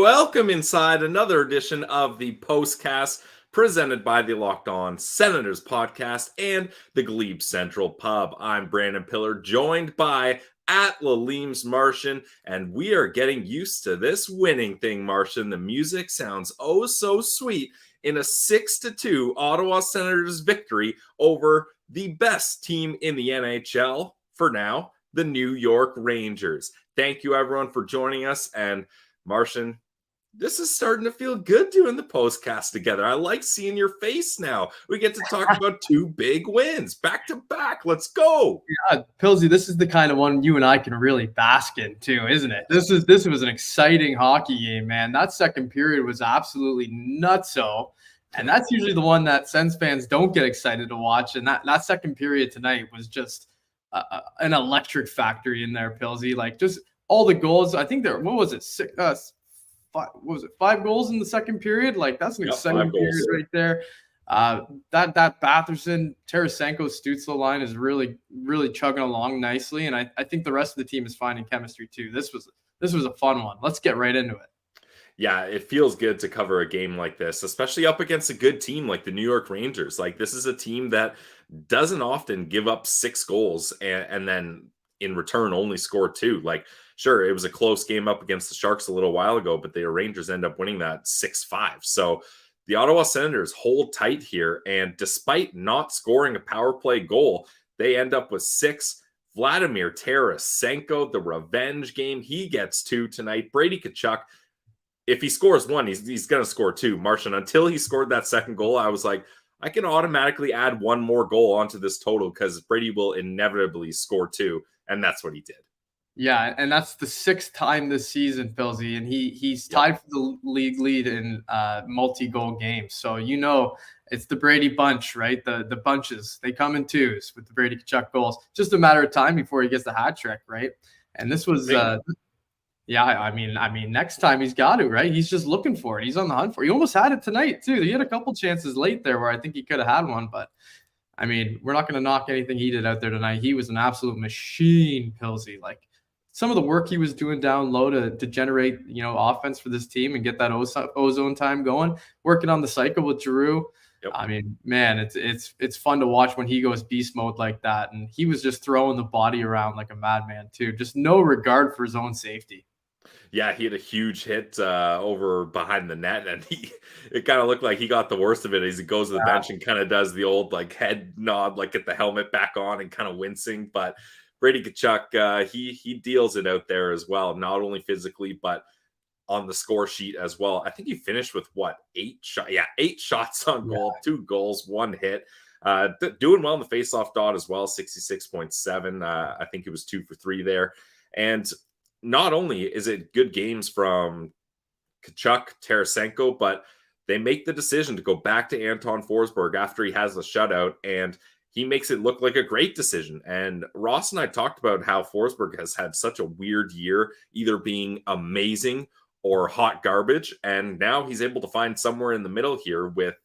welcome inside another edition of the Postcast presented by the Locked On Senators podcast and the Glebe Central Pub. I'm Brandon Piller, joined by at Lalim's Martian, and we are getting used to this winning thing, Martian. The music sounds oh so sweet in a 6-2 Ottawa Senators victory over the best team in the NHL for now, the New York Rangers. Thank you, everyone, for joining us. And Martian, this is starting to feel good doing the postcast together. I like seeing your face now. We get to talk about two big wins back to back. Let's go. Yeah, Pilsy, this is the kind of one you and I can really bask in too, isn't it? This was an exciting hockey game, man. That second period was absolutely nutso. And that's usually the one that Sens fans don't get excited to watch. And that second period tonight was just an electric factory in there, Pilsy. Like just all the goals. I think there, what was it? Five goals in the second period? Like that's an exciting period right there. That Batherson, Tarasenko, Stützle line is really, really chugging along nicely. And I think the rest of the team is finding chemistry too. This was a fun one. Let's get right into it. Yeah, it feels good to cover a game like this, especially up against a good team like the New York Rangers. Like this is a team that doesn't often give up 6 goals and then in return only score 2. Like, sure, it was a close game up against the Sharks a little while ago, but the Rangers end up winning that 6-5. So the Ottawa Senators hold tight here, and despite not scoring a power play goal, they end up with 6. Vladimir Tarasenko, the revenge game, he gets 2 tonight. Brady Tkachuk, if he scores 1, he's going to score 2. Martian, until he scored that second goal, I was like, I can automatically add 1 more goal onto this total because Brady will inevitably score 2, and that's what he did. Yeah, and that's the 6th time this season, Pilsy, and he's tied for the league lead in multi-goal games. So it's the Brady bunch, right? The bunches, they come in twos with the Brady Tkachuk goals. Just a matter of time before he gets the hat trick, right? And this was yeah, I mean, next time he's got to, right? He's just looking for it. He's on the hunt for it. He almost had it tonight, too. He had a couple chances late there where I think he could have had one. But, I mean, we're not going to knock anything he did out there tonight. He was an absolute machine, Pilsy. Like, some of the work he was doing down low to generate, offense for this team and get that ozone time going, working on the cycle with Giroux. Yep. I mean, man, it's fun to watch when he goes beast mode like that. And he was just throwing the body around like a madman, too. Just no regard for his own safety. Yeah, he had a huge hit over behind the net, and it kind of looked like he got the worst of it as he goes to the bench and kind of does the old like head nod, like get the helmet back on and kind of wincing. But Brady Tkachuk, he deals it out there as well, not only physically but on the score sheet as well. I think he finished with 8 shots? Yeah, 8 shots on goal, 2 goals, 1 hit. Doing well in the faceoff dot as well, 66.7. I think it was 2 for 3 there, and not only is it good games from Tkachuk, Tarasenko, but they make the decision to go back to Anton Forsberg after he has the shutout, and he makes it look like a great decision. And Ross and I talked about how Forsberg has had such a weird year, either being amazing or hot garbage, and now he's able to find somewhere in the middle here with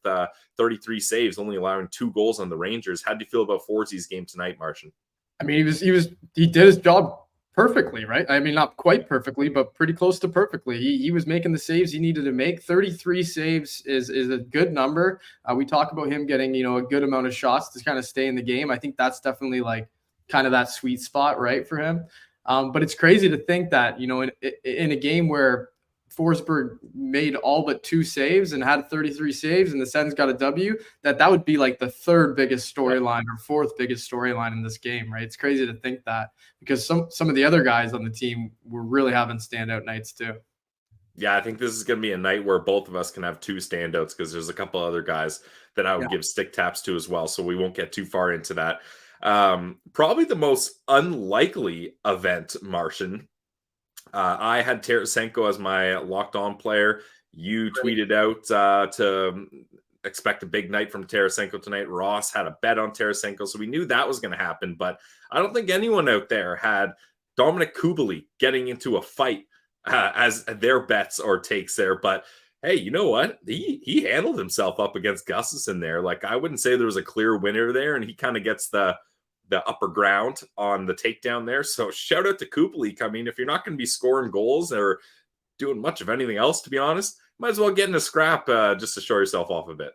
33 saves, only allowing 2 goals on the Rangers. How do you feel about Forsey's game tonight, Martian? I mean, he did his job perfectly, right? I mean, not quite perfectly, but pretty close to perfectly. He was making the saves he needed to make. 33 saves is a good number. We talk about him getting, a good amount of shots to kind of stay in the game. I think that's definitely like kind of that sweet spot, right, for him. But it's crazy to think that, in a game where Forsberg made all but 2 saves and had 33 saves and the Sens got a W, that would be like the 3rd biggest storyline or 4th biggest storyline in this game, right? It's crazy to think that because some of the other guys on the team were really having standout nights too. Yeah, I think this is going to be a night where both of us can have 2 standouts because there's a couple other guys that I would give stick taps to as well, so we won't get too far into that. Probably the most unlikely event, Martian. I had Tarasenko as my locked on player. You tweeted out to expect a big night from Tarasenko tonight. Ross had a bet on Tarasenko, so we knew that was going to happen. But I don't think anyone out there had Dominic Kubalik getting into a fight as their bets or takes there. But hey, you know what? He handled himself up against Gustafsson there. Like, I wouldn't say there was a clear winner there, and he kind of gets the upper ground on the takedown there. So shout out to Kubalik. I mean, if you're not going to be scoring goals or doing much of anything else, to be honest. Might as well get in a scrap just to show yourself off a bit.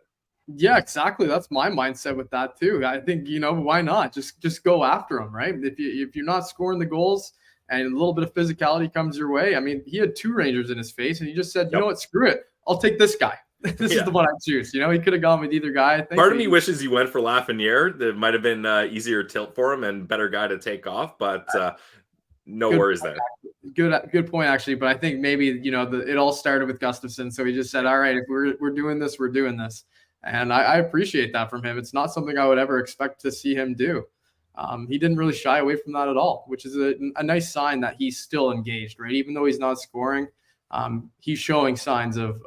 Yeah, exactly. That's my mindset with that too. I think, why not? Just go after him, right? If you're not scoring the goals and a little bit of physicality comes your way, I mean, he had 2 Rangers in his face, and he just said, you know what, screw it. I'll take this guy. This is the one I choose. He could have gone with either guy, I think. Part of me wishes he went for Lafreniere. That might have been easier tilt for him and better guy to take off, but no worries there. Good point, actually. But I think maybe, it all started with Gustafsson. So he just said, all right, if we're doing this, we're doing this. And I appreciate that from him. It's not something I would ever expect to see him do. He didn't really shy away from that at all, which is a nice sign that he's still engaged, right? Even though he's not scoring, he's showing signs of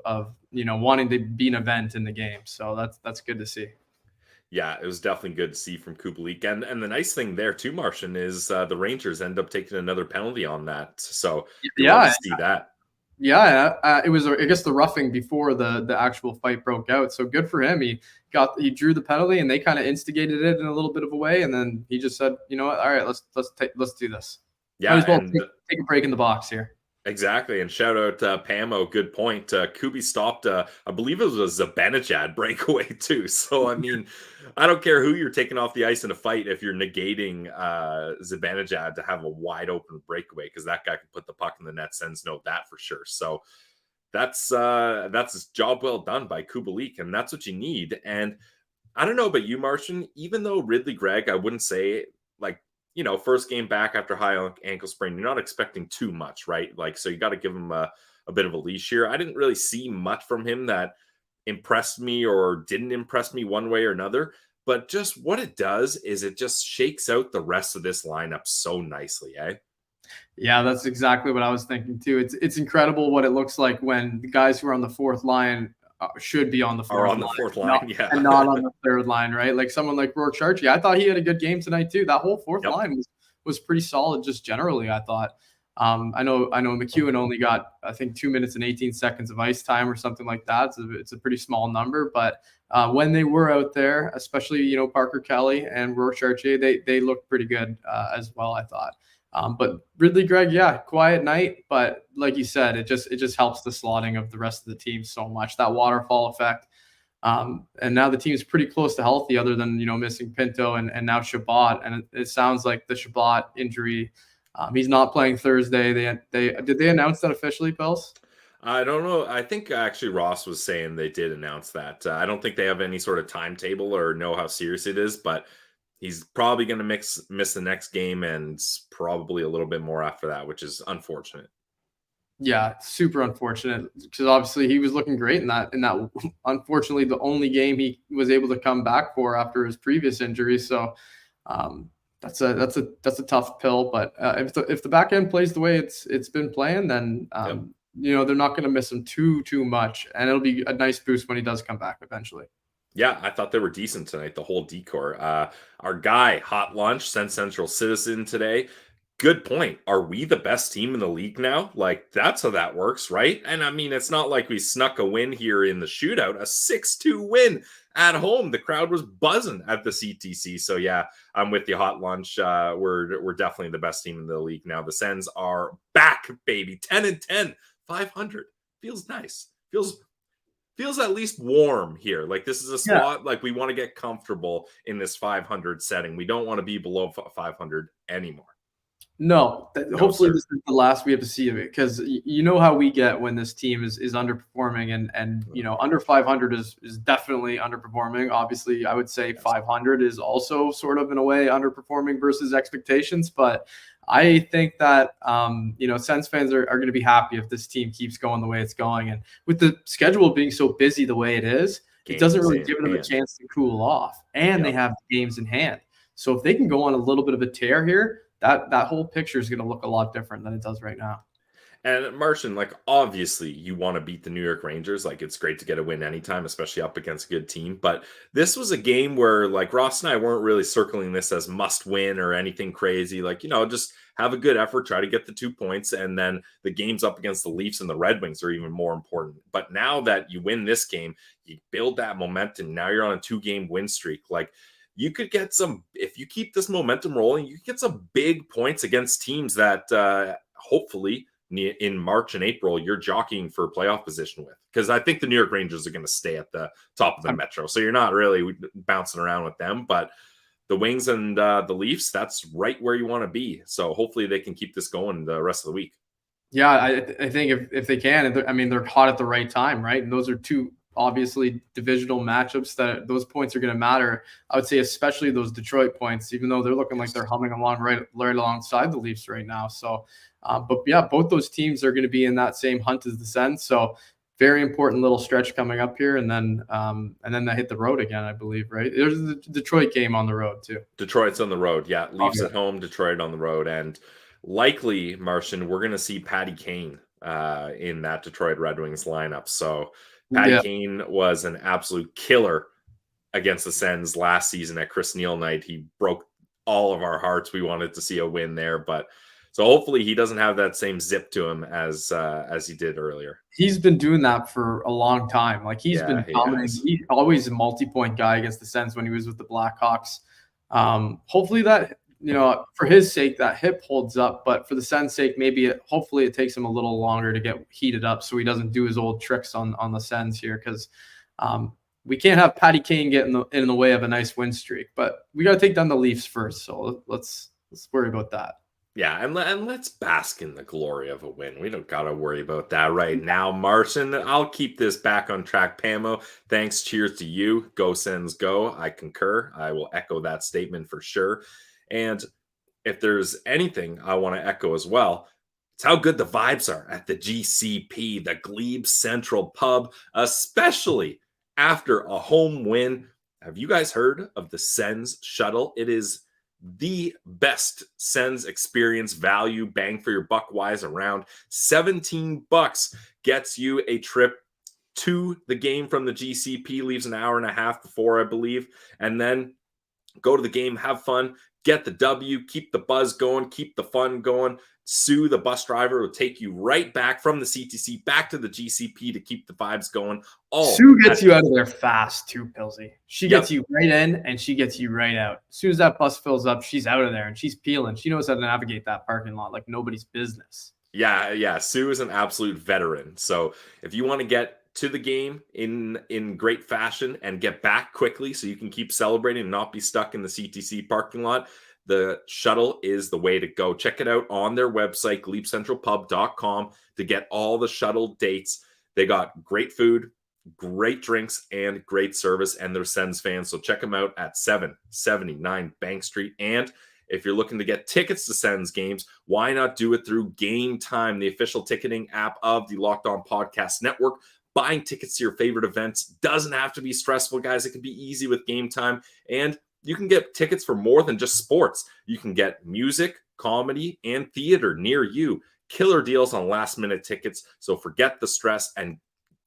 wanting to be an event in the game. So that's good to see. Yeah, it was definitely good to see from Kubalik. And the nice thing there too, Martian, is the Rangers end up taking another penalty on that. So you love to see that. Yeah, it was, I guess, the roughing before the actual fight broke out. So good for him. He drew the penalty, and they kind of instigated it in a little bit of a way, and then he just said, you know what, all right, let's do this. Yeah, might as well take a break in the box here. Exactly, and shout out Pamo. Good point. Kubi stopped, I believe it was a Zibanejad breakaway too. So I mean, I don't care who you're taking off the ice in a fight if you're negating Zibanejad to have a wide open breakaway, because that guy can put the puck in the net. Sens know that for sure. So that's his job well done by Kubalik, and that's what you need. And I don't know about you, Martian. Even though Ridley Gregg, I wouldn't say like, first game back after high ankle sprain, you're not expecting too much, right? Like, so you got to give him a bit of a leash here. I didn't really see much from him that impressed me or didn't impress me one way or another, but just what it does is it just shakes out the rest of this lineup so nicely, eh? Yeah, that's exactly what I was thinking too. It's incredible what it looks like when the guys who are on the fourth line should be on the fourth line, and not on the third line, right? Like someone like Rourke Chartier. I thought he had a good game tonight too. That whole fourth line was pretty solid, just generally, I thought. I know McEwen only got, I think, 2 minutes and 18 seconds of ice time or something like that. So it's a pretty small number, but when they were out there, especially Parker Kelly and Rourke Chartier, they looked pretty good as well, I thought. But Ridley Gregg, quiet night, but like you said, it just helps the slotting of the rest of the team so much, that waterfall effect. And now the team's pretty close to healthy, other than missing Pinto and now Shabbat. And it sounds like the Shabbat injury, he's not playing Thursday. Did they announce that officially, Pels? I don't know. I think actually Ross was saying they did announce that. I don't think they have any sort of timetable or know how serious it is, but he's probably going to miss the next game and probably a little bit more after that, which is unfortunate. Yeah, super unfortunate, because obviously he was looking great in that. Unfortunately, the only game he was able to come back for after his previous injury. So that's a tough pill. But if the back end plays the way it's been playing, then they're not going to miss him too much, and it'll be a nice boost when he does come back eventually. Yeah, I thought they were decent tonight, the whole decor. Our guy, Hot Lunch, sent Central Citizen today. Good point. Are we the best team in the league now? Like, that's how that works, right? And I mean, it's not like we snuck a win here in the shootout, a 6-2 win at home. The crowd was buzzing at the CTC. So yeah, I'm with you, Hot Lunch. We're definitely the best team in the league now. The Sens are back, baby. 10-10, 500. Feels nice. Feels at least warm here. Like, this is a spot, like, we want to get comfortable in this 500 setting. We don't want to be below 500 anymore. No, hopefully this is the last we have to see of it, because you know how we get when this team is underperforming, and under 500 is definitely underperforming. Obviously, I would say 500 is also sort of in a way underperforming versus expectations, but I think that Sens fans are going to be happy if this team keeps going the way it's going, and with the schedule being so busy the way it is, it doesn't really give them a chance to cool off, and they have games in hand. So if they can go on a little bit of a tear here, that whole picture is going to look a lot different than it does right now. And Martian, like, obviously you want to beat the New York Rangers. Like, it's great to get a win anytime, especially up against a good team. But this was a game where, like, Ross and I weren't really circling this as must win or anything crazy. Like, just have a good effort, try to get the 2 points. And then the games up against the Leafs and the Red Wings are even more important. But now that you win this game, you build that momentum. Now you're on a 2-game win streak. Like, you could get if you keep this momentum rolling, you could get some big points against teams that hopefully in March and April you're jockeying for playoff position with, because I think the New York Rangers are going to stay at the top of the Metro, so you're not really bouncing around with them. But the Wings and the Leafs, that's right where you want to be. So hopefully they can keep this going the rest of the week. Yeah, I think if they can, I mean, they're hot at the right time, right? And those are two obviously divisional matchups that those points are going to matter. I would say especially those Detroit points, even though they're looking like they're humming along right alongside the Leafs right now. So, but yeah, both those teams are going to be in that same hunt as the Sens. So very important little stretch coming up here, and then they hit the road again, I believe, right? There's the Detroit game on the road too. Detroit's on the road, yeah. Leafs at home, Detroit on the road, and likely, Martian, we're going to see Patty Kane in that Detroit Red Wings lineup. So Patty Kane was an absolute killer against the Sens last season at Chris Neil night. He broke all of our hearts. We wanted to see a win there, but so hopefully he doesn't have that same zip to him as he did earlier. He's been doing that for a long time. Like he's been dominating. He's always a multi-point guy against the Sens when he was with the Blackhawks. Hopefully that, for his sake, that hip holds up, but for the Sens' sake, hopefully it takes him a little longer to get heated up so he doesn't do his old tricks on the Sens here, because we can't have Patty Kane get in the way of a nice win streak. But we got to take down the Leafs first, so let's worry about that. Yeah, and let's bask in the glory of a win. We don't got to worry about that right now, Martian. I'll keep this back on track, Pamo. Thanks. Cheers to you. Go Sens, go. I concur. I will echo that statement for sure. And if there's anything I want to echo as well, it's how good the vibes are at the GCP, the Glebe Central Pub, especially after a home win. Have you guys heard of the Sens Shuttle? It is the best Sens experience, value, bang for your buck wise around. $17 gets you a trip to the game from the GCP, leaves an hour and a half before, I believe, and then go to the game, have fun, get the W, keep the buzz going, keep the fun going. Sue, the bus driver, will take you right back from the CTC back to the GCP to keep the vibes going. Sue gets you out of there fast too, Pilsy. She gets you right in and she gets you right out. As soon as that bus fills up, she's out of there and she's peeling. She knows how to navigate that parking lot like nobody's business. Yeah. Sue is an absolute veteran. So if you want to get to the game in great fashion and get back quickly so you can keep celebrating and not be stuck in the CTC parking lot, the shuttle is the way to go. Check it out on their website, gleepcentralpub.com, to get all the shuttle dates. They got great food, great drinks, and great service, and they're Sens fans. So check them out at 779 Bank Street. And if you're looking to get tickets to Sens games, why not do it through Game Time, the official ticketing app of the Locked On Podcast Network? Buying tickets to your favorite events doesn't have to be stressful, guys. It can be easy with Game Time. And you can get tickets for more than just sports. You can get music, comedy, and theater near you. Killer deals on last-minute tickets. So forget the stress and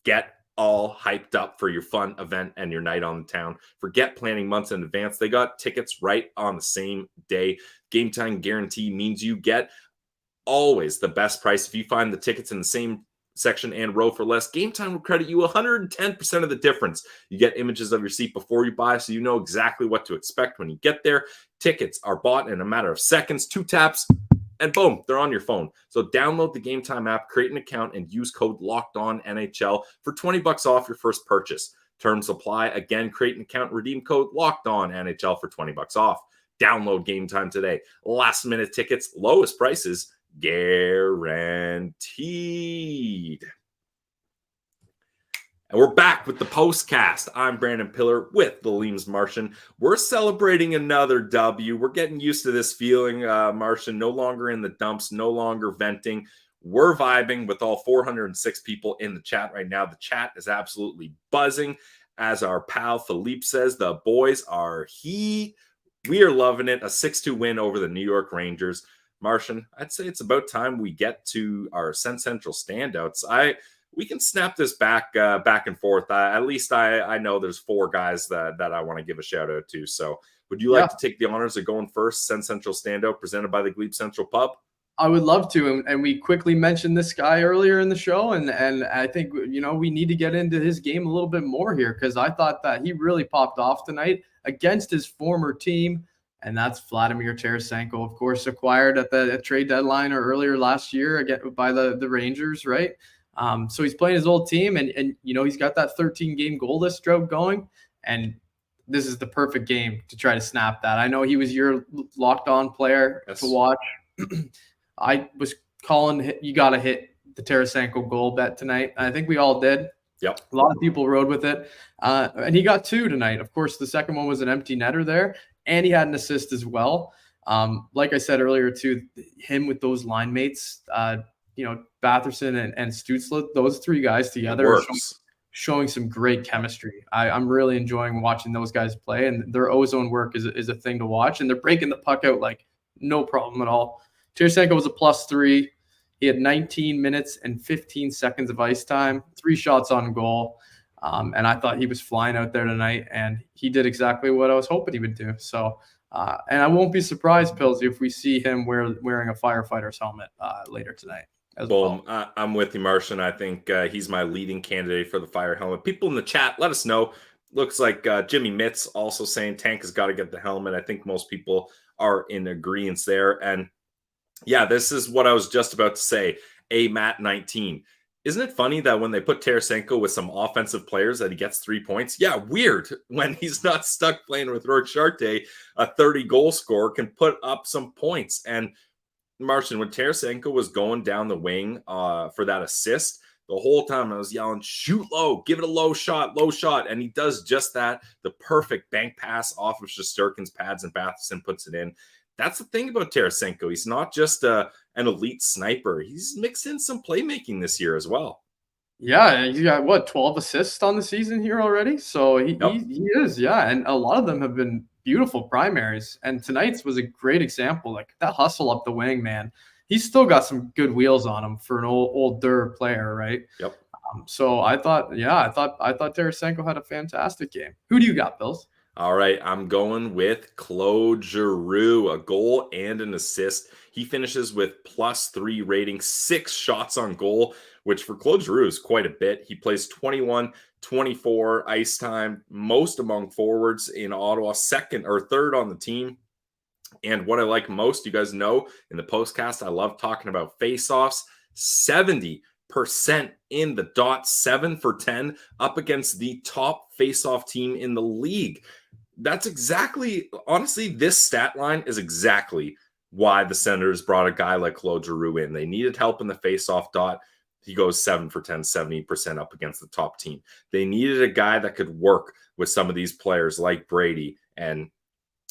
get all hyped up for your fun event and your night on the town. Forget planning months in advance. They got tickets right on the same day. Game Time guarantee means you get always the best price. If you find the tickets in the same section and row for less, Game Time will credit you 110% of the difference. You get images of your seat before you buy, so you know exactly what to expect when you get there. Tickets are bought in a matter of seconds, 2 taps, and boom, they're on your phone. So download the Game Time app, create an account, and use code LOCKEDONNHL for $20 off your first purchase. Terms apply. Again, create an account, redeem code LOCKEDONNHL for $20 off. Download Game Time today. Last minute tickets, lowest prices guaranteed. And we're back with the Postcast. I'm Brandon Piller with the Leafs Martian. We're celebrating another W. We're getting used to this feeling, Martian. No longer in the dumps, no longer venting. We're vibing with all 406 people in the chat right now. The chat is absolutely buzzing. As our pal Philippe says, the boys are we are loving it. A 6-2 win over the New York Rangers. Martian, I'd say it's about time we get to our Sens Central standouts. We can snap this back and forth. At least I know there's 4 guys that I want to give a shout out to. So would you like to take the honors of going first? Sens Central standout presented by the Glebe Central Pub. I would love to, and we quickly mentioned this guy earlier in the show, and I think we need to get into his game a little bit more here, because I thought that he really popped off tonight against his former team. and that's Vladimir Tarasenko, of course, acquired at the trade deadline or earlier last year again by the Rangers, right? So he's playing his old team, and he's got that 13-game goalless drought going, and this is the perfect game to try to snap that. I know he was your locked-on player to watch. I was calling you got to hit the Tarasenko goal bet tonight. I think we all did. Yep. A lot of people rode with it. And he got 2 tonight. Of course, the second one was an empty netter there, and he had an assist as well. Like I said earlier, too, him with those line mates, Batherson and Stützle, those 3 guys together are showing some great chemistry. I'm really enjoying watching those guys play, and their ozone work is a thing to watch, and they're breaking the puck out like no problem at all. Tarasenko was a +3. He had 19 minutes and 15 seconds of ice time, 3 shots on goal. And I thought he was flying out there tonight, and he did exactly what I was hoping he would do. So, and I won't be surprised, Pillsy, if we see him wearing a firefighter's helmet later tonight. Boom. Well. I'm with you, Martian. I think he's my leading candidate for the fire helmet. People in the chat, let us know. Looks like Jimmy Mitz also saying Tank has got to get the helmet. I think most people are in agreement there. And yeah, this is what I was just about to say. A Matt 19. Isn't it funny that when they put Tarasenko with some offensive players that he gets 3 points? Yeah, weird. When he's not stuck playing with Rourke Chartier, a 30-goal scorer can put up some points. And Martian, when Tarasenko was going down the wing for that assist, the whole time I was yelling, shoot low, give it a low shot. And he does just that. The perfect bank pass off of Shesterkin's pads, and Batherson puts it in. That's the thing about Tarasenko. He's not just an elite sniper. He's mixed in some playmaking this year as well. Yeah, he's got 12 assists on the season here already. So he is, yeah. And a lot of them have been beautiful primaries. And tonight's was a great example. Like that hustle up the wing, man. He's still got some good wheels on him for an older player, right? Yep. So I thought Tarasenko had a fantastic game. Who do you got, Bills? All right, I'm going with Claude Giroux, a goal and an assist. He finishes with +3 rating, 6 shots on goal, which for Claude Giroux is quite a bit. He plays 21-24 ice time, most among forwards in Ottawa, second or third on the team. And what I like most, you guys know, in the postcast, I love talking about face-offs. 70% in the dot, 7 for 10, up against the top face-off team in the league. That's exactly, honestly, this stat line is exactly why the Senators brought a guy like Claude Giroux in. They needed help in the face-off dot. He goes 7 for 10, 70% up against the top team. They needed a guy that could work with some of these players like Brady, and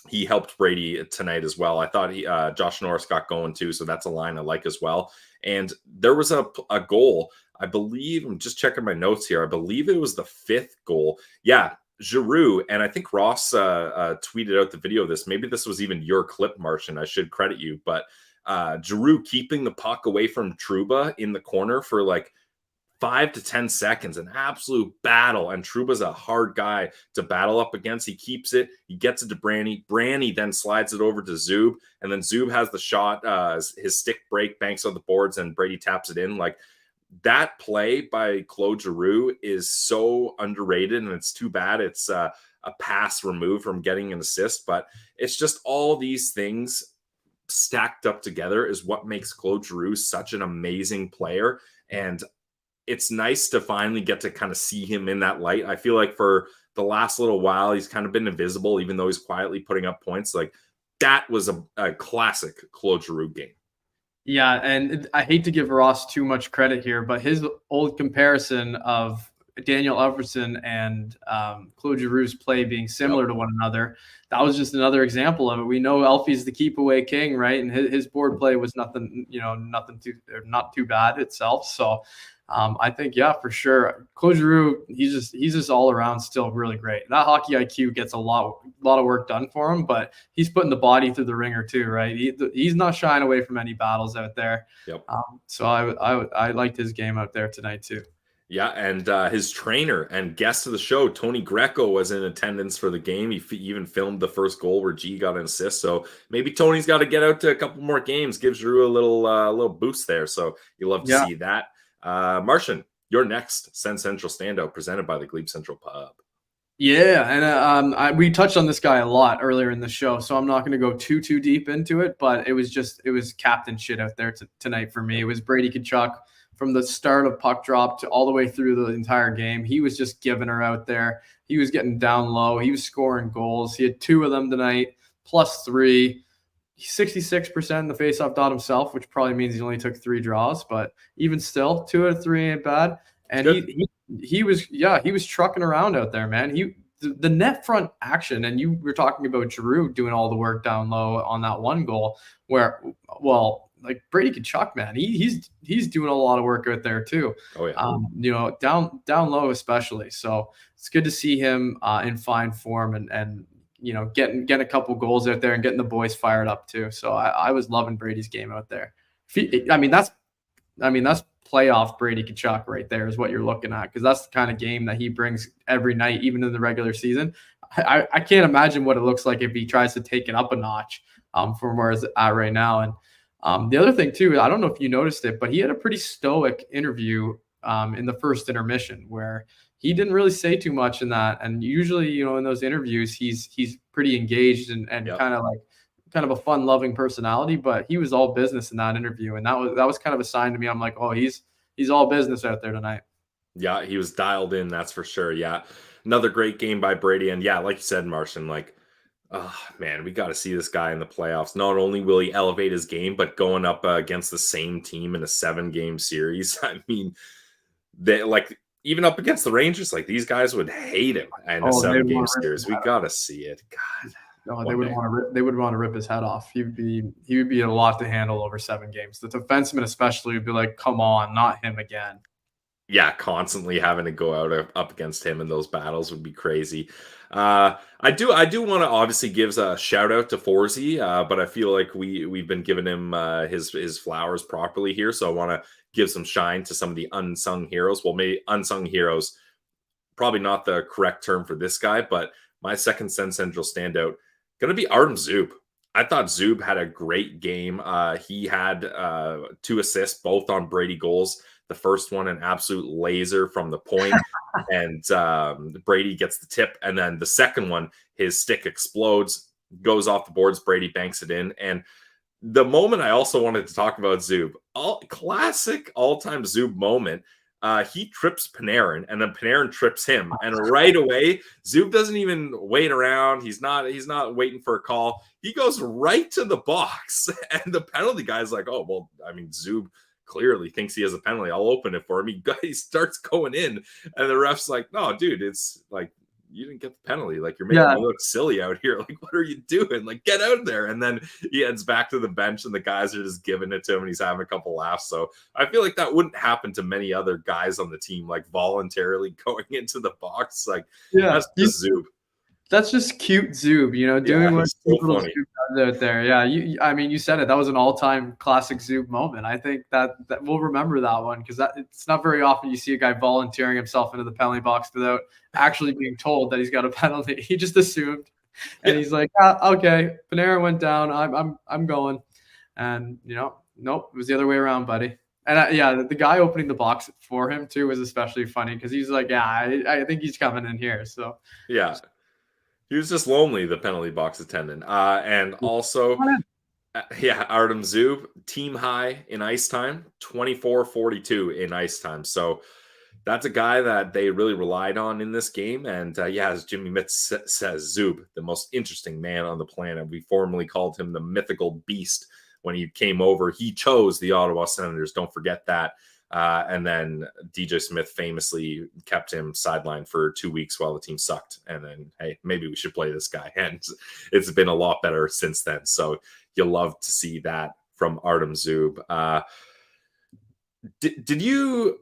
he helped Brady tonight as well. I thought Josh Norris got going too, so that's a line I like as well. And there was a goal, I believe, I'm just checking my notes here. I believe it was the 5th goal. Yeah, Giroux, and I think Ross tweeted out the video of this. Maybe this was even your clip, Martian. I should credit you. But Giroux keeping the puck away from Trouba in the corner for like 5 to 10 seconds, an absolute battle. And Trouba's a hard guy to battle up against. He keeps it. He gets it to Branny. Branny then slides it over to Zub. And then Zub has the shot. His stick break banks on the boards, and Brady taps it in. Like, that play by Claude Giroux is so underrated, and it's too bad it's a pass removed from getting an assist. But it's just all these things stacked up together is what makes Claude Giroux such an amazing player. And it's nice to finally get to kind of see him in that light. I feel like for the last little while, he's kind of been invisible, even though he's quietly putting up points. Like, that was a classic Claude Giroux game. Yeah, and I hate to give Ross too much credit here, but his old comparison of Daniel Everson and Claude Giroux's play being similar to one another, that was just another example of it. We know Elfie's the keep away king, right? And his board play was not too bad itself. So I think, yeah, for sure, Claude Giroux, he's just all around still really great. That hockey IQ gets a lot of work done for him, but he's putting the body through the ringer too, right? He's not shying away from any battles out there. Yep. So I liked his game out there tonight too. Yeah, and his trainer and guest of the show, Tony Greco, was in attendance for the game. He even filmed the first goal where G got an assist. So maybe Tony's got to get out to a couple more games. Gives Drew a little boost there. So you love to see that. Martian, your next Send Central standout presented by the Glebe Central Pub. Yeah, and we touched on this guy a lot earlier in the show, so I'm not going to go too deep into it. But it was captain shit out there tonight for me. It was Brady Tkachuk from the start of puck drop to all the way through the entire game. He was just giving her out there. He was getting down low. He was scoring goals. He had 2 of them tonight, +3. 66% in the faceoff dot himself, which probably means he only took 3 draws, but even still, 2 out of 3 ain't bad. And he was trucking around out there, man. The net front action, and you were talking about Giroux doing all the work down low on that one goal where, well, like Brady Tkachuk, man, he's doing a lot of work out there too. Oh yeah. You know, down low especially. So it's good to see him in fine form and you know, getting a couple goals out there and getting the boys fired up too. So I was loving Brady's game out there. I mean, that's playoff Brady Tkachuk right there is what you're looking at, because that's the kind of game that he brings every night, even in the regular season. I can't imagine what it looks like if he tries to take it up a notch from where it's at right now. And the other thing too, I don't know if you noticed it, but he had a pretty stoic interview in the first intermission where he didn't really say too much in that. And usually, you know, in those interviews, he's pretty engaged and Yep. kind of a fun loving personality, but he was all business in that interview. And that was kind of a sign to me. I'm like, oh, he's all business out there tonight. Yeah, he was dialed in, that's for sure. Yeah. Another great game by Brady. And yeah, like you said, Martian, like, oh man, we got to see this guy in the playoffs. Not only will he elevate his game, but going up against the same team in a 7-game series. I mean, they like even up against the Rangers, like these guys would hate him in a 7-game series. We got to see it. God. No, they would want to rip his head off. He would be a lot to handle over 7 games. The defenseman especially would be like, come on, not him again. Yeah, constantly having to go out up against him in those battles would be crazy. I do want to obviously give a shout out to Forsey, but I feel like we've been giving him his flowers properly here, so I want to give some shine to some of the unsung heroes. Well, maybe unsung heroes, probably not the correct term for this guy, but my second Sen Central standout going to be Artem Zub. I thought Zub had a great game. He had 2 assists, both on Brady goals. The first one, an absolute laser from the point, and Brady gets the tip. And then the second one, his stick explodes, goes off the boards. Brady banks it in. And the moment I also wanted to talk about Zub, classic all-time Zub moment. He trips Panarin, and then Panarin trips him, and right away, Zub doesn't even wait around. He's not waiting for a call. He goes right to the box, and the penalty guy's like, "Oh well, I mean, Zub clearly thinks he has a penalty. I'll open it for him." He starts going in, and the ref's like, "No, dude, it's like you didn't get the penalty. Like you're making me look silly out here. Like what are you doing? Like get out there." And then he heads back to the bench, and the guys are just giving it to him, and he's having a couple laughs. So I feel like that wouldn't happen to many other guys on the team, like voluntarily going into the box. Like that's just Zub. That's just cute Zub, you know, doing what little Zub does out there. Yeah, I mean, you said it. That was an all-time classic Zub moment. I think that we'll remember that one because it's not very often you see a guy volunteering himself into the penalty box without actually being told that he's got a penalty. He just assumed, and he's like, "Okay, Panarin went down. I'm going," and you know, nope, it was the other way around, buddy. And the guy opening the box for him too was especially funny because he's like, "Yeah, I think he's coming in here." So yeah. He was just lonely, the penalty box attendant. And also, Artem Zub, team high in ice time, 24-42 in ice time. So that's a guy that they really relied on in this game. And as Jimmy Mitz says, Zub, the most interesting man on the planet. We formerly called him the mythical beast when he came over. He chose the Ottawa Senators. Don't forget that. And then DJ Smith famously kept him sidelined for 2 weeks while the team sucked. And then, hey, maybe we should play this guy. And it's been a lot better since then. So you'll love to see that from Artem Zub. Did you?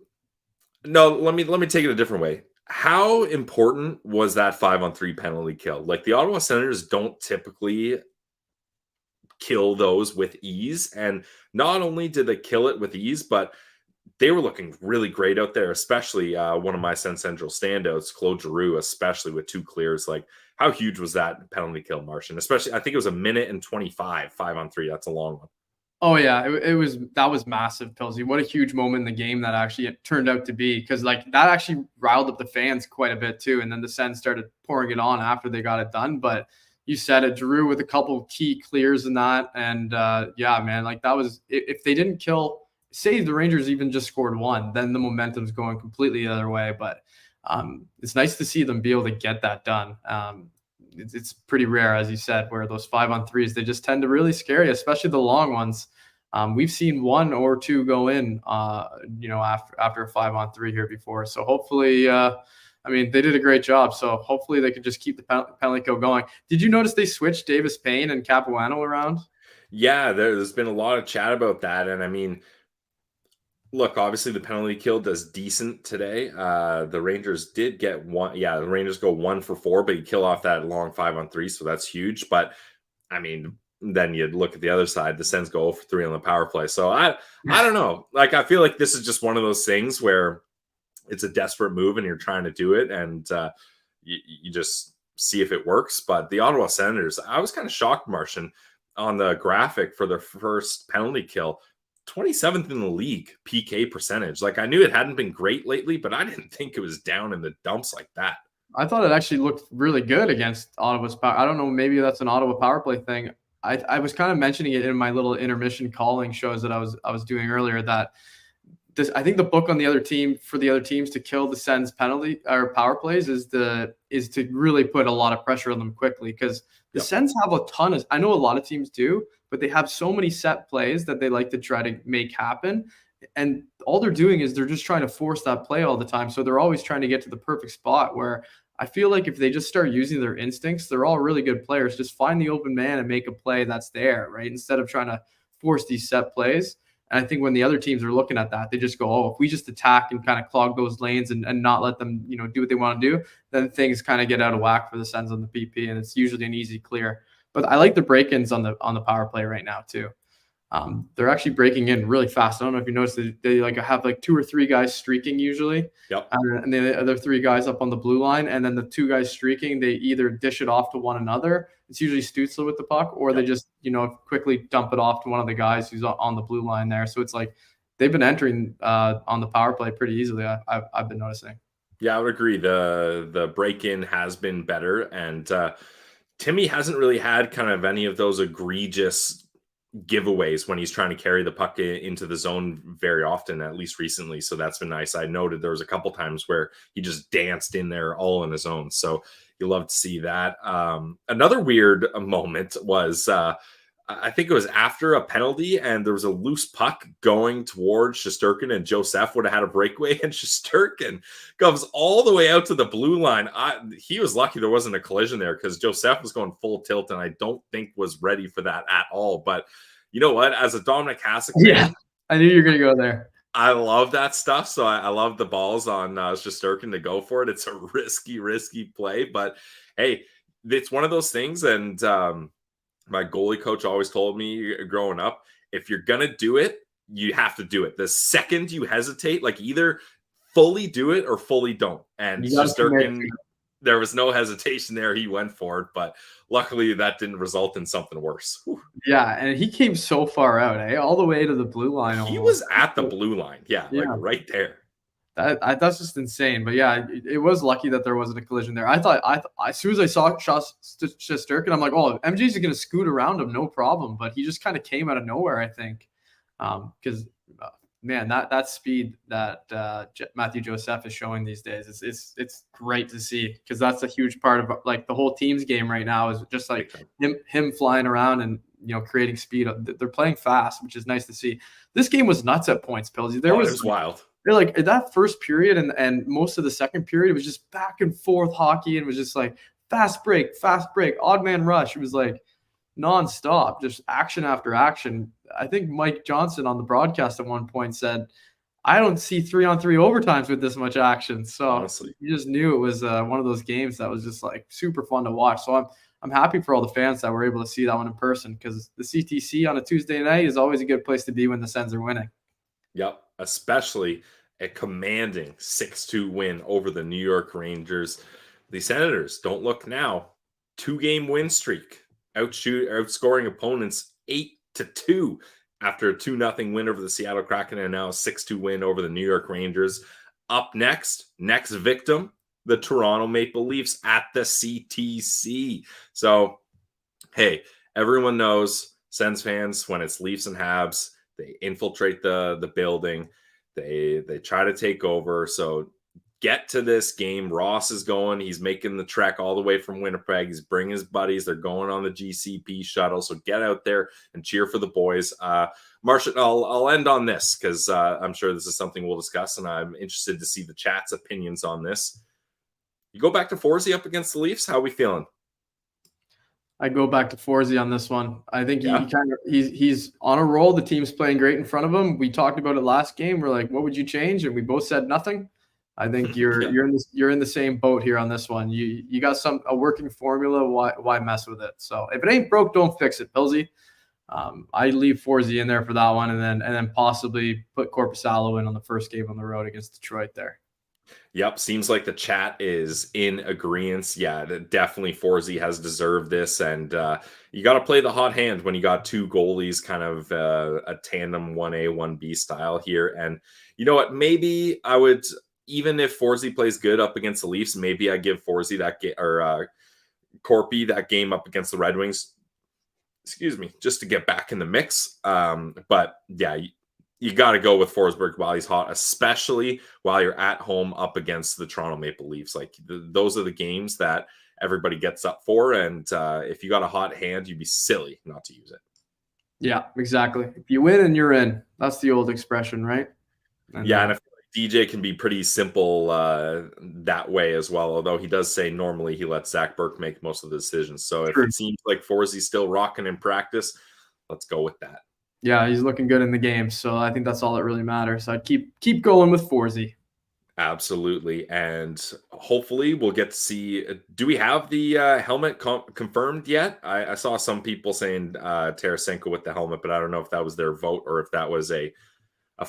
No, let me take it a different way. How important was that 5-on-3 penalty kill? Like the Ottawa Senators don't typically kill those with ease. And not only did they kill it with ease, but they were looking really great out there, especially one of my Sen Central standouts, Claude Giroux, especially with 2 clears. Like, how huge was that penalty kill, Martian? Especially, I think it was 1:25, 5-on-3. That's a long one. Oh yeah, that was massive, Pilsy. What a huge moment in the game that actually it turned out to be, because like that actually riled up the fans quite a bit too. And then the Sens started pouring it on after they got it done. But you said it, Drew with a couple key clears in that, and yeah, man, like that was if they didn't kill, say the Rangers even just scored one, then the momentum's going completely the other way. But it's nice to see them be able to get that done. It's pretty rare, as you said, where those 5-on-3s, they just tend to really scare you, especially the long ones. We've seen one or two go in, after a 5-on-3 here before. So hopefully, I mean, they did a great job. So hopefully they can just keep the penalty kill going. Did you notice they switched Davis Payne and Capuano around? Yeah, there's been a lot of chat about that. And I mean, look, obviously the penalty kill does decent today. The Rangers did get one. Yeah, the Rangers go 1 for 4, but you kill off that long 5-on-3, so that's huge. But I mean, then you look at the other side, the Sens go 0 for 3 on the power play. So I don't know. Like, I feel like this is just one of those things where it's a desperate move and you're trying to do it, and you just see if it works. But the Ottawa Senators, I was kind of shocked, Martian, on the graphic for their first penalty kill. 27th in the league PK percentage. Like, I knew it hadn't been great lately, but I didn't think it was down in the dumps like that. I thought it actually looked really good against Ottawa's power. I don't know, maybe that's an Ottawa power play thing. I was kind of mentioning it in my little intermission calling shows that I was doing earlier, that this, I think the book on the other team for the other teams to kill the Sens penalty or power plays is to really put a lot of pressure on them quickly, because the Sens have a ton of, I know a lot of teams do, but they have so many set plays that they like to try to make happen. And all they're doing is they're just trying to force that play all the time. So they're always trying to get to the perfect spot, where I feel like if they just start using their instincts, they're all really good players. Just find the open man and make a play that's there, right? Instead of trying to force these set plays. And I think when the other teams are looking at that, they just go, oh, if we just attack and kind of clog those lanes and not let them, do what they want to do, then things kind of get out of whack for the Sens on the PP, and it's usually an easy clear. But I like the break-ins on the power play right now too. They're actually breaking in really fast. I don't know if you noticed, they like have like 2 or 3 guys streaking usually. Yep. And the other 3 guys up on the blue line, and then the 2 guys streaking, they either dish it off to one another. It's usually Stützle with the puck, or they just, quickly dump it off to one of the guys who's on the blue line there. So it's like they've been entering on the power play pretty easily. I've been noticing. Yeah, I would agree. The break-in has been better, and Timmy hasn't really had kind of any of those egregious giveaways when he's trying to carry the puck into the zone very often, at least recently. So that's been nice. I noted there was a couple times where he just danced in there all on his own. So you love to see that. Another weird moment was I think it was after a penalty, and there was a loose puck going towards Shesterkin, and Joseph would have had a breakaway, and Shesterkin comes all the way out to the blue line. He was lucky there wasn't a collision there, because Joseph was going full tilt, and I don't think was ready for that at all. But you know what? As a Dominic Hasek fan, I knew you were going to go there. I love that stuff. So I love the balls on Shesterkin to go for it. It's a risky play, but hey, it's one of those things. And my goalie coach always told me growing up, if you're going to do it, you have to do it. The second you hesitate, like, either fully do it or fully don't. And Shesterkin, there was no hesitation there. He went for it, but luckily that didn't result in something worse. Whew. Yeah, and he came so far out, all the way to the blue line. He was at the blue line. Yeah, like right there. That's just insane. But yeah, it was lucky that there wasn't a collision there. I thought as soon as I saw Shesterkin, I'm like, oh, MJ's going to scoot around him, no problem. But he just kind of came out of nowhere, I think, because man, that speed that Matthew Joseph is showing these days, it's great to see, because that's a huge part of like the whole team's game right now, is just like him flying around and creating speed. They're playing fast, which is nice to see. This game was nuts at points, Pilsy. It was wild. They're like that first period and most of the second period, it was just back and forth hockey, and it was just like fast break, odd man rush. It was like nonstop, just action after action. I think Mike Johnson on the broadcast at one point said, I don't see 3-on-3 overtimes with this much action. So honestly, you just knew it was one of those games that was just like super fun to watch. So I'm happy for all the fans that were able to see that one in person, because the CTC on a Tuesday night is always a good place to be when the Sens are winning. Yep, especially a commanding 6-2 win over the New York Rangers. The Senators, don't look now, 2-game win streak, outscoring opponents 8-2. after a 2-0 win over the Seattle Kraken and now a 6-2 win over the New York Rangers. Up next victim, the Toronto Maple Leafs at the CTC. So, hey, everyone knows Sens fans, when it's Leafs and Habs, they infiltrate the building. They try to take over. So get to this game. Ross is going. He's making the trek all the way from Winnipeg. He's bringing his buddies. They're going on the GCP shuttle. So get out there and cheer for the boys. Martian, I'll end on this because I'm sure this is something we'll discuss, and I'm interested to see the chat's opinions on this. You go back to Forsey up against the Leafs. How are we feeling? I go back to Forsey on this one. I think he's on a roll. The team's playing great in front of him. We talked about it last game. We're like, what would you change? And we both said nothing. I think you're in the same boat here on this one. You got a working formula. Why mess with it? So if it ain't broke, don't fix it, Pillsy. I leave Forsey in there for that one, and then possibly put Korpisalo in on the first game on the road against Detroit there. Yep, seems like the chat is in agreement. Yeah, definitely Forsey has deserved this, and you got to play the hot hand when you got two goalies, kind of a tandem 1A, 1B style here. And you know what? Maybe I would, even if Forsey plays good up against the Leafs, maybe I give Forsey that game, or Corpy that game up against the Red Wings. Excuse me, just to get back in the mix. But yeah, you got to go with Forsberg while he's hot, especially while you're at home up against the Toronto Maple Leafs. Like those are the games that everybody gets up for. And if you got a hot hand, you'd be silly not to use it. Yeah, exactly. If you win and you're in, that's the old expression, right? And I feel like DJ can be pretty simple that way as well. Although he does say normally he lets Zach Burke make most of the decisions. So if it seems like Forsey's still rocking in practice, let's go with that. Yeah, he's looking good in the game, so I think that's all that really matters. I'd keep going with Forsey. Absolutely, and hopefully we'll get to see. Do we have the helmet confirmed yet? I saw some people saying Tarasenko with the helmet, but I don't know if that was their vote or if that was a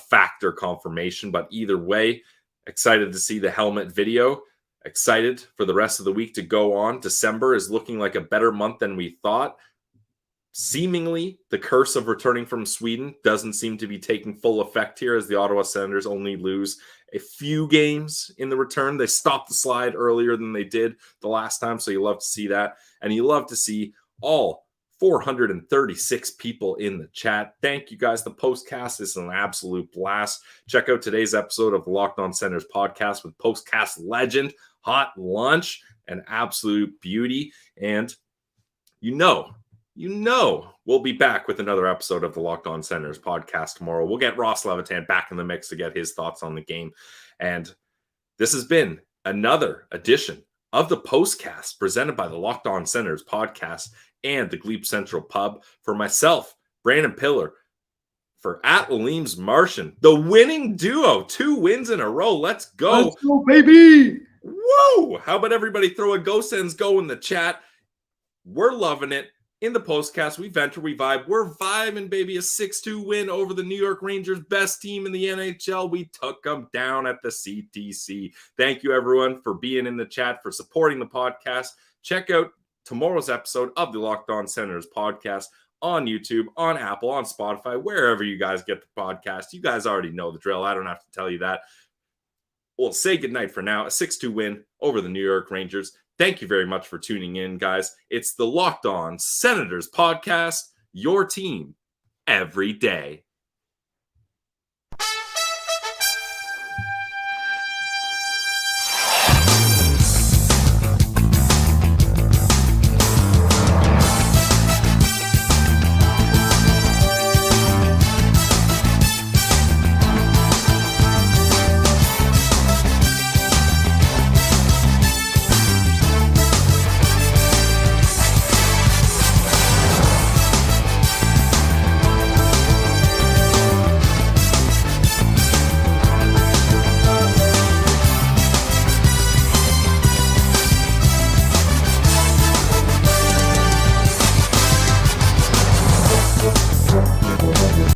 factor confirmation. But either way, excited to see the helmet video. Excited for the rest of the week to go on. December is looking like a better month than we thought. Seemingly, the curse of returning from Sweden doesn't seem to be taking full effect here, as the Ottawa Senators only lose a few games in the return. They stopped the slide earlier than they did the last time, so you love to see that. And you love to see all 436 people in the chat. Thank you guys. The Postcast is an absolute blast. Check out today's episode of the Locked On Senators podcast with Postcast legend, Hot Lunch, an absolute beauty. And you know, we'll be back with another episode of the Locked On Senators podcast tomorrow. We'll get Ross Levitan back in the mix to get his thoughts on the game. And this has been another edition of the Postcast presented by the Locked On Senators podcast and the Glebe Central Pub. For myself, Brandon Piller, for @Lalim's Martian, the winning duo, 2 wins in a row. Let's go. Let's go, baby. Whoa. How about everybody throw a Go Sens Go in the chat? We're loving it. In the Postcast, we venture, we vibe. We're vibing, baby. A 6-2 win over the New York Rangers, best team in the NHL. We took them down at the CTC. Thank you, everyone, for being in the chat, for supporting the podcast. Check out tomorrow's episode of the Locked On Senators podcast on YouTube, on Apple, on Spotify, wherever you guys get the podcast. You guys already know the drill. I don't have to tell you that. We'll say goodnight for now. A 6-2 win over the New York Rangers. Thank you very much for tuning in, guys. It's the Locked On Senators podcast, your team every day.